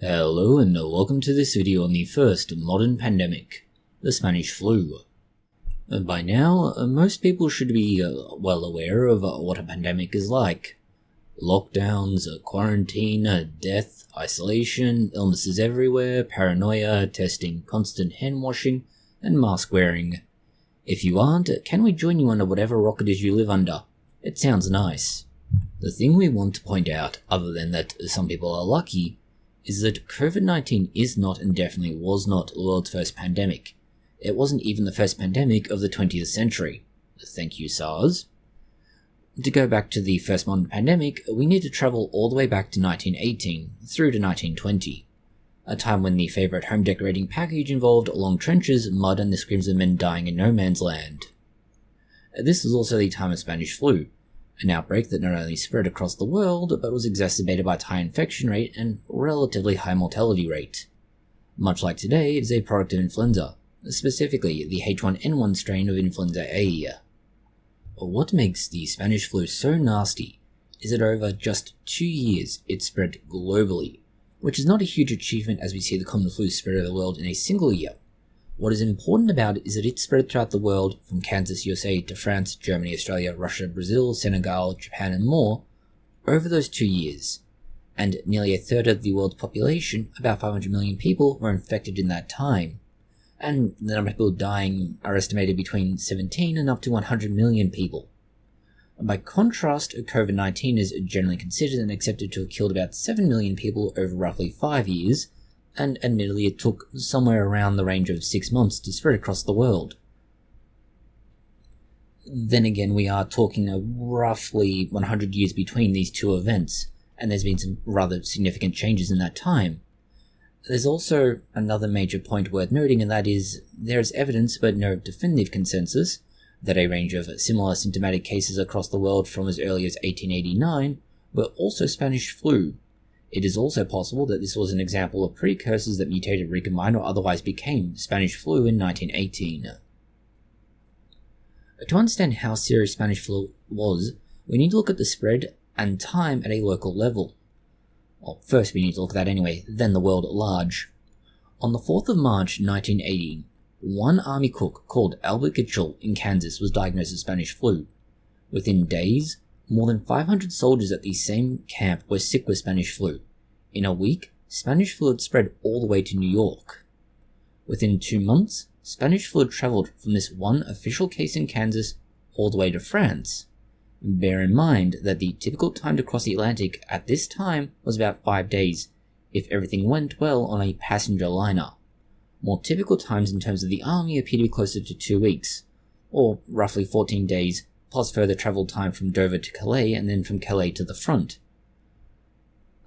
Hello and welcome to this video on the first modern pandemic, the Spanish flu. By now, most people should be well aware of what a pandemic is like. Lockdowns, quarantine, death, isolation, illnesses everywhere, paranoia, testing, constant hand washing, and mask wearing. If you aren't, can we join you under whatever rock it is you live under? It sounds nice. The thing we want to point out, other than that some people are lucky, is that COVID-19 is not and definitely was not the world's first pandemic. It wasn't even the first pandemic of the 20th century. Thank you, SARS. To go back to the first modern pandemic, we need to travel all the way back to 1918, through to 1920, a time when the favourite home decorating package involved long trenches, mud and the screams of men dying in no man's land. This was also the time of Spanish flu, an outbreak that not only spread across the world, but was exacerbated by its high infection rate and relatively high mortality rate. Much like today, it is a product of influenza, specifically the H1N1 strain of influenza A. What makes the Spanish flu so nasty is that over just 2 years it spread globally, which is not a huge achievement as we see the common flu spread over the world in a single year. What is important about it is that it spread throughout the world, from Kansas, USA to France, Germany, Australia, Russia, Brazil, Senegal, Japan and more, over those 2 years. And nearly a third of the world's population, about 500 million people, were infected in that time. And the number of people dying are estimated between 17 and up to 100 million people. By contrast, COVID-19 is generally considered and accepted to have killed about 7 million people over roughly 5 years, and admittedly it took somewhere around the range of 6 months to spread across the world. Then again, we are talking of roughly 100 years between these two events, and there's been some rather significant changes in that time. There's also another major point worth noting, and that is there is evidence, but no definitive consensus, that a range of similar symptomatic cases across the world from as early as 1889 were also Spanish flu. It is also possible that this was an example of precursors that mutated, recombined, or otherwise became Spanish flu in 1918. To understand how serious Spanish flu was, we need to look at the spread and time at a local level. Well, first we need to look at that anyway, then the world at large. On the 4th of March 1918, one army cook called Albert Gitchell in Kansas was diagnosed with Spanish flu. Within days, more than 500 soldiers at the same camp were sick with Spanish flu. In a week, Spanish flu had spread all the way to New York. Within 2 months, Spanish flu had travelled from this one official case in Kansas all the way to France. Bear in mind that the typical time to cross the Atlantic at this time was about 5 days, if everything went well on a passenger liner. More typical times in terms of the army appear to be closer to 2 weeks, or roughly 14 days, plus further travel time from Dover to Calais and then from Calais to the front.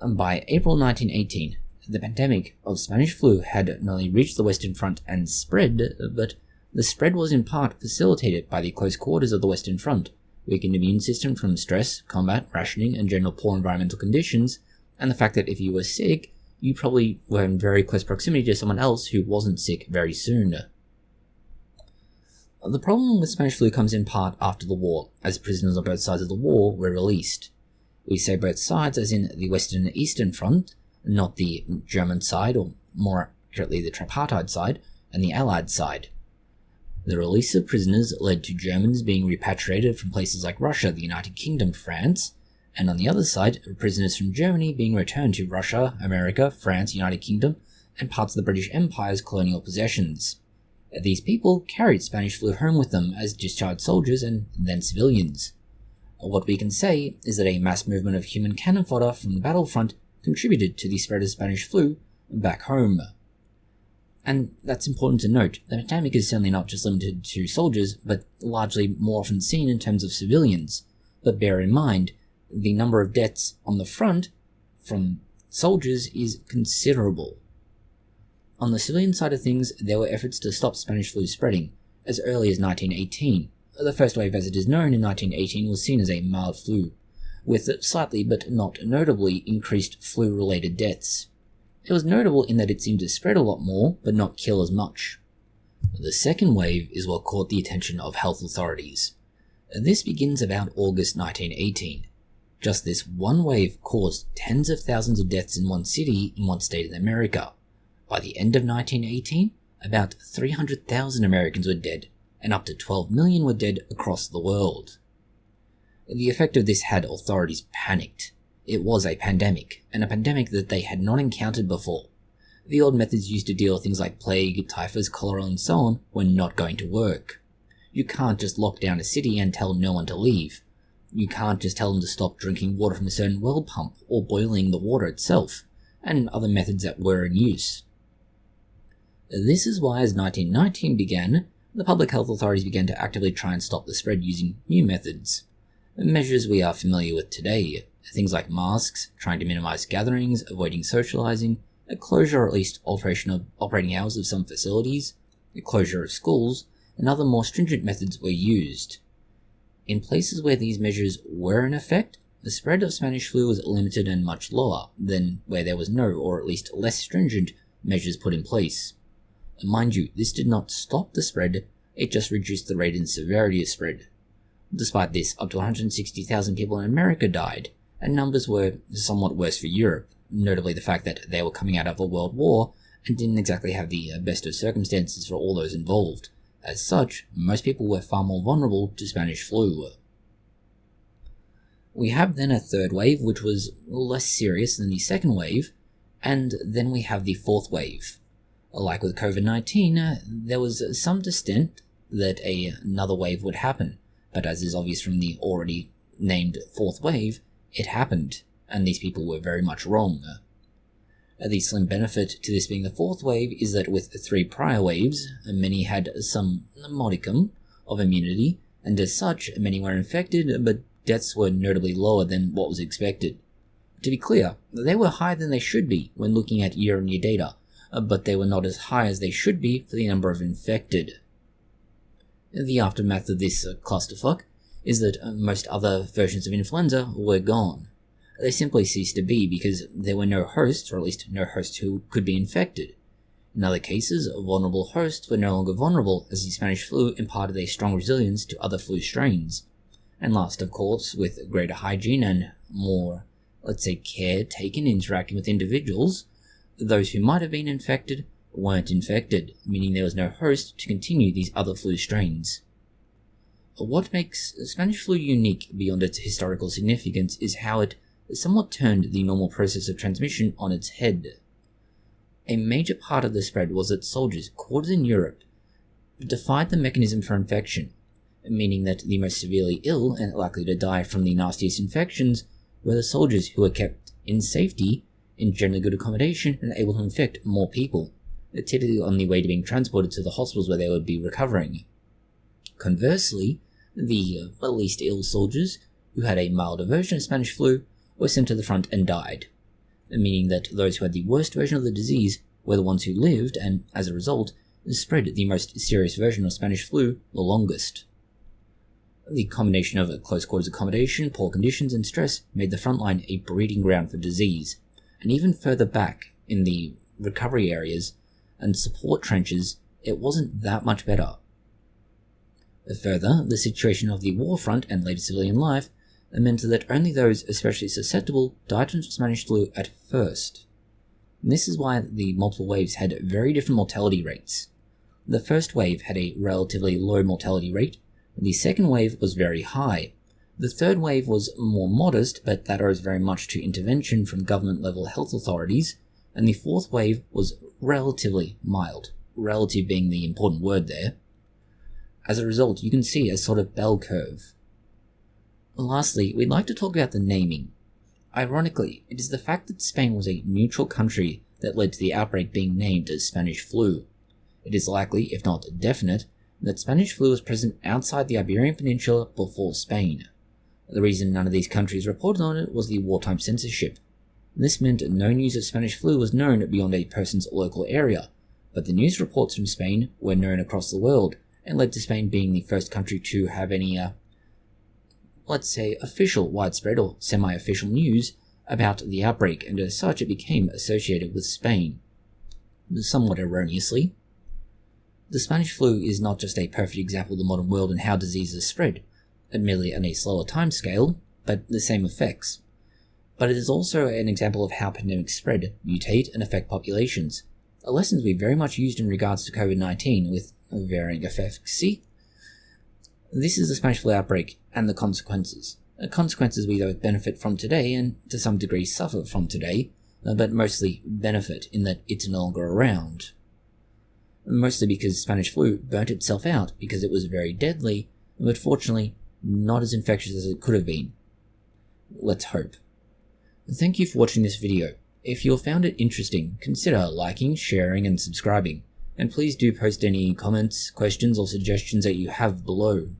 And by April 1918, the pandemic of Spanish flu had not only reached the Western Front and spread, but the spread was in part facilitated by the close quarters of the Western Front, weakened immune system from stress, combat, rationing, and general poor environmental conditions, and the fact that if you were sick, you probably were in very close proximity to someone else who wasn't sick very soon. The problem with Spanish flu comes in part after the war, as prisoners on both sides of the war were released. We say both sides as in the Western and Eastern Front, not the German side, or more accurately the tripartite side, and the Allied side. The release of prisoners led to Germans being repatriated from places like Russia, the United Kingdom, France, and on the other side, prisoners from Germany being returned to Russia, America, France, United Kingdom, and parts of the British Empire's colonial possessions. These people carried Spanish flu home with them as discharged soldiers and then civilians. What we can say is that a mass movement of human cannon fodder from the battlefront contributed to the spread of Spanish flu back home. And that's important to note. The pandemic is certainly not just limited to soldiers, but largely more often seen in terms of civilians. But bear in mind, the number of deaths on the front from soldiers is considerable. On the civilian side of things, there were efforts to stop Spanish flu spreading, as early as 1918. The first wave as it is known in 1918 was seen as a mild flu, with slightly but not notably increased flu-related deaths. It was notable in that it seemed to spread a lot more, but not kill as much. The second wave is what caught the attention of health authorities. This begins about August 1918. Just this one wave caused tens of thousands of deaths in one city in one state of America. By the end of 1918, about 300,000 Americans were dead, and up to 12 million were dead across the world. The effect of this had authorities panicked. It was a pandemic, and a pandemic that they had not encountered before. The old methods used to deal with things like plague, typhus, cholera, and so on were not going to work. You can't just lock down a city and tell no one to leave. You can't just tell them to stop drinking water from a certain well pump or boiling the water itself, and other methods that were in use. This is why, as 1919 began, the public health authorities began to actively try and stop the spread using new methods. Measures we are familiar with today, things like masks, trying to minimize gatherings, avoiding socializing, a closure or at least alteration of operating hours of some facilities, a closure of schools, and other more stringent methods were used. In places where these measures were in effect, the spread of Spanish flu was limited and much lower than where there was no, or at least less stringent, measures put in place. Mind you, this did not stop the spread, it just reduced the rate and severity of spread. Despite this, up to 160,000 people in America died, and numbers were somewhat worse for Europe, notably the fact that they were coming out of a world war and didn't exactly have the best of circumstances for all those involved. As such, most people were far more vulnerable to Spanish flu. We have then a third wave, which was less serious than the second wave, and then we have the fourth wave. Like with COVID-19, there was some dissent that another wave would happen, but as is obvious from the already named fourth wave, it happened, and these people were very much wrong. The slim benefit to this being the fourth wave is that with 3 prior waves, many had some modicum of immunity, and as such, many were infected, but deaths were notably lower than what was expected. To be clear, they were higher than they should be when looking at year-on-year data, but they were not as high as they should be for the number of infected. The aftermath of this clusterfuck is that most other versions of influenza were gone. They simply ceased to be because there were no hosts, or at least no hosts who could be infected. In other cases, vulnerable hosts were no longer vulnerable as the Spanish flu imparted a strong resilience to other flu strains. And last, of course, with greater hygiene and more, let's say, care taken interacting with individuals, those who might have been infected weren't infected, meaning there was no host to continue these other flu strains. What makes Spanish flu unique beyond its historical significance is how it somewhat turned the normal process of transmission on its head. A major part of the spread was that soldiers quartered in Europe defied the mechanism for infection, meaning that the most severely ill and likely to die from the nastiest infections were the soldiers who were kept in safety in generally good accommodation and able to infect more people, typically on the way to being transported to the hospitals where they would be recovering. Conversely, the least ill soldiers, who had a milder version of Spanish flu, were sent to the front and died, meaning that those who had the worst version of the disease were the ones who lived and, as a result, spread the most serious version of Spanish flu the longest. The combination of close quarters accommodation, poor conditions, and stress made the front line a breeding ground for disease, and even further back in the recovery areas and support trenches, it wasn't that much better. Further, the situation of the war front and later civilian life meant that only those especially susceptible died from Spanish flu at first. And this is why the multiple waves had very different mortality rates. The first wave had a relatively low mortality rate, and the second wave was very high. The third wave was more modest, but that owes very much to intervention from government-level health authorities, and the fourth wave was relatively mild, relative being the important word there. As a result, you can see a sort of bell curve. Lastly, we'd like to talk about the naming. Ironically, it is the fact that Spain was a neutral country that led to the outbreak being named as Spanish flu. It is likely, if not definite, that Spanish flu was present outside the Iberian Peninsula before Spain. The reason none of these countries reported on it was the wartime censorship. This meant no news of Spanish flu was known beyond a person's local area, but the news reports from Spain were known across the world, and led to Spain being the first country to have any, let's say, official, widespread, or semi-official news about the outbreak, and as such it became associated with Spain. Somewhat erroneously. The Spanish flu is not just a perfect example of the modern world and how diseases spread, admittedly on a slower timescale, but the same effects. But it is also an example of how pandemics spread, mutate, and affect populations, lessons we very much used in regards to COVID-19 with varying efficacy. This is the Spanish flu outbreak and the consequences. Consequences we both benefit from today and to some degree suffer from today, but mostly benefit in that it's no longer around. Mostly because Spanish flu burnt itself out because it was very deadly, but fortunately not as infectious as it could have been. Let's hope. Thank you for watching this video. If you found it interesting, consider liking, sharing, and subscribing. And please do post any comments, questions, or suggestions that you have below.